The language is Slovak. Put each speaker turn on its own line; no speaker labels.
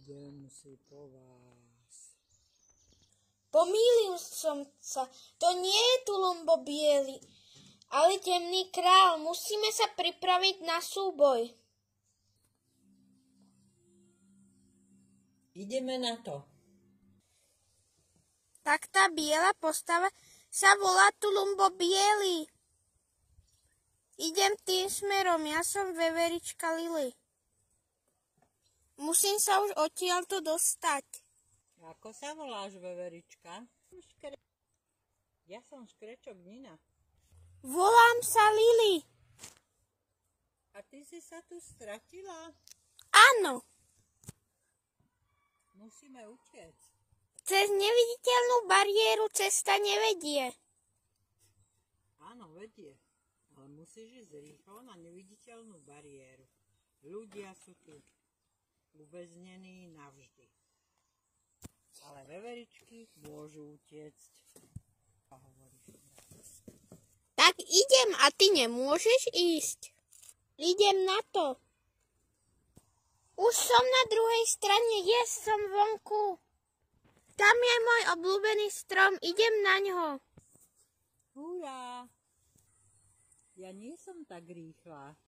Idem si po vás.
Pomýlil som sa. To nie je Tulumbo biely, ale temný král. Musíme sa pripraviť na súboj.
Ideme na to.
Tak tá biela postava sa volá Tulumbo biely. Idem tým smerom, ja som veverička Lily. Musím sa už odtiaľto dostať.
Ako sa voláš, veverička? Ja som škrečok Nina.
Volám sa Lily.
A ty si sa tu stratila?
Áno,
Musíme utiecť.
cez neviditeľnú bariéru cesta nevedie.
Áno, vedie. Ale musíš ísť rýchlo na neviditeľnú bariéru. Ľudia sú tu uväznení navždy. Ale veveričky môžu utiecť. A hovoríš,
Tak idem a ty nemôžeš ísť. Idem na to. Už som na druhej strane, som vonku. Tam je môj obľúbený strom, idem na ňo.
hurá! Ja nie som tak rýchla.